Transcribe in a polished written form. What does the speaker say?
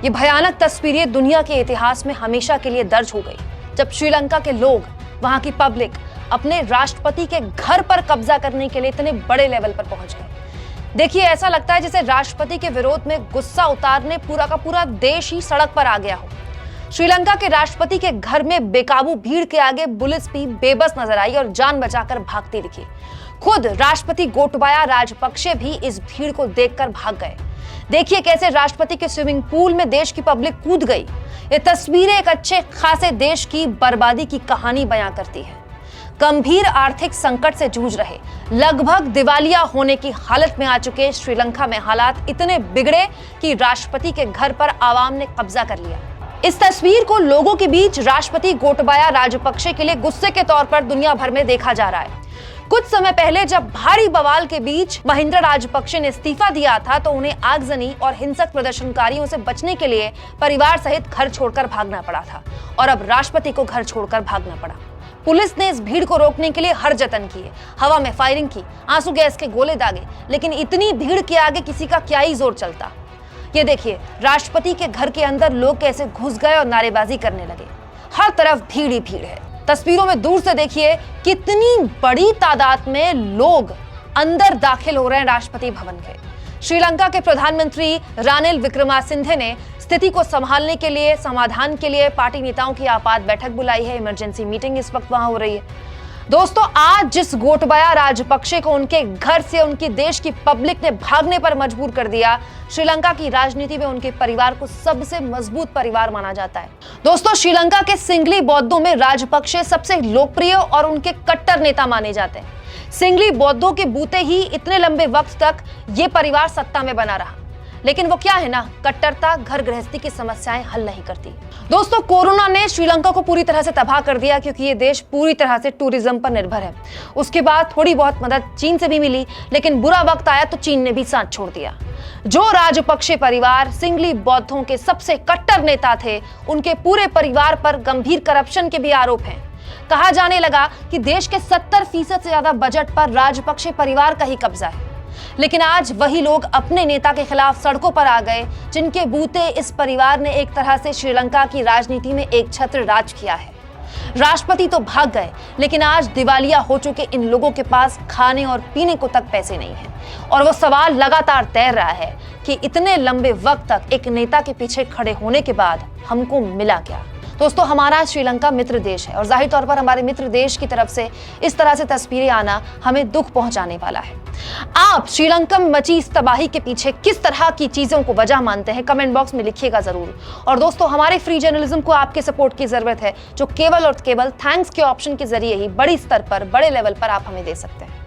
ये भयानक तस्वीरें दुनिया के इतिहास में हमेशा के लिए दर्ज हो गई, जब श्रीलंका के लोग, वहां की पब्लिक अपने राष्ट्रपति के घर पर कब्जा करने के लिए इतने बड़े लेवल पर पहुंच गए। देखिए, ऐसा लगता है जैसे राष्ट्रपति के विरोध में गुस्सा उतारने पूरा का पूरा देश ही सड़क पर आ गया हो। श्रीलंका के राष्ट्रपति के घर में बेकाबू भीड़ के आगे पुलिस भी बेबस नजर आई और जान बचाकर भागती दिखी। खुद राष्ट्रपति गोटबाया राजपक्षे भी इस भीड़ को देखकर भाग गए। देखिए कैसे राष्ट्रपति के स्विमिंग पूल में देश की पब्लिक कूद गई। ये तस्वीरें एक अच्छे खासे देश की बर्बादी की कहानी बयां करती है। गंभीर आर्थिक संकट से जूझ रहे, लगभग दिवालिया होने की हालत में आ चुके श्रीलंका में हालात इतने बिगड़े कि राष्ट्रपति के घर पर आवाम ने कब्जा कर लिया। इस तस्वीर को लोगों के बीच राष्ट्रपति गोटबाया राजपक्षे के लिए गुस्से के तौर पर दुनिया भर में देखा जा रहा है। कुछ समय पहले जब भारी बवाल के बीच महिंद्रा राजपक्षे ने इस्तीफा दिया था तो उन्हें आगजनी और हिंसक प्रदर्शनकारियों से बचने के लिए परिवार सहित घर छोड़कर भागना पड़ा था, और अब राष्ट्रपति को घर छोड़कर भागना पड़ा। पुलिस ने इस भीड़ को रोकने के लिए हर जतन किए, हवा में फायरिंग की, आंसू गैस के गोले दागे, लेकिन इतनी भीड़ के आगे किसी का क्या ही जोर चलता। ये देखिए राष्ट्रपति के घर के अंदर लोग कैसे घुस गए और नारेबाजी करने लगे। हर तरफ भीड़ ही भीड़ है। तस्वीरों में दूर से देखिए कितनी बड़ी तादाद में लोग अंदर दाखिल हो रहे हैं राष्ट्रपति भवन के। श्रीलंका के प्रधानमंत्री रानिल विक्रमासिंघे ने स्थिति को संभालने के लिए, समाधान के लिए पार्टी नेताओं की आपात बैठक बुलाई है। इमरजेंसी मीटिंग इस वक्त वहां हो रही है। दोस्तों, आज जिस गोटबाया राजपक्षे को उनके घर से उनकी देश की पब्लिक ने भागने पर मजबूर कर दिया, श्रीलंका की राजनीति में उनके परिवार को सबसे मजबूत परिवार माना जाता है। दोस्तों, श्रीलंका के सिंगली बौद्धों में राजपक्षे सबसे लोकप्रिय और उनके कट्टर नेता माने जाते हैं। सिंगली बौद्धों के बूते ही इतने लंबे वक्त तक ये परिवार सत्ता में बना रहा, लेकिन वो क्या है ना, कट्टरता घर गृहस्थी की समस्याएं हल नहीं करती। दोस्तों, कोरोना ने श्रीलंका को पूरी तरह से तबाह कर दिया, क्योंकि ये देश पूरी तरह से टूरिज्म पर निर्भर है। उसके बाद थोड़ी बहुत मदद चीन से भी मिली, लेकिन बुरा वक्त आया तो चीन ने भी साथ छोड़ दिया। जो राजपक्षे परिवार सिंगली बौद्धों के सबसे कट्टर नेता थे, उनके पूरे परिवार पर गंभीर करप्शन के भी आरोप हैं। कहा जाने लगा कि देश के 70% से ज्यादा बजट पर राजपक्षे परिवार का ही कब्जा है। लेकिन आज वही लोग अपने नेता के खिलाफ सड़कों पर आ गए, जिनके बूते इस परिवार ने एक तरह से श्रीलंका की राजनीति में एक छत्र राज किया है। राष्ट्रपति तो भाग गए, लेकिन आज दिवालिया हो चुके इन लोगों के पास खाने और पीने को तक पैसे नहीं हैं, और वो सवाल लगातार तैर रहा है कि इतने लंबे वक्त तक एक नेता के पीछे खड़े होने के बाद हमको मिला क्या। दोस्तों, हमारा श्रीलंका मित्र देश है, और जाहिर तौर पर हमारे मित्र देश की तरफ से इस तरह से तस्वीरें आना हमें दुख पहुंचाने वाला है। आप श्रीलंका में मची इस तबाही के पीछे किस तरह की चीजों को वजह मानते हैं, कमेंट बॉक्स में लिखिएगा जरूर। और दोस्तों, हमारे फ्री जर्नलिज्म को आपके सपोर्ट की जरूरत है, जो केवल और केवल थैंक्स के ऑप्शन के जरिए ही बड़ी स्तर पर, बड़े लेवल पर आप हमें दे सकते हैं।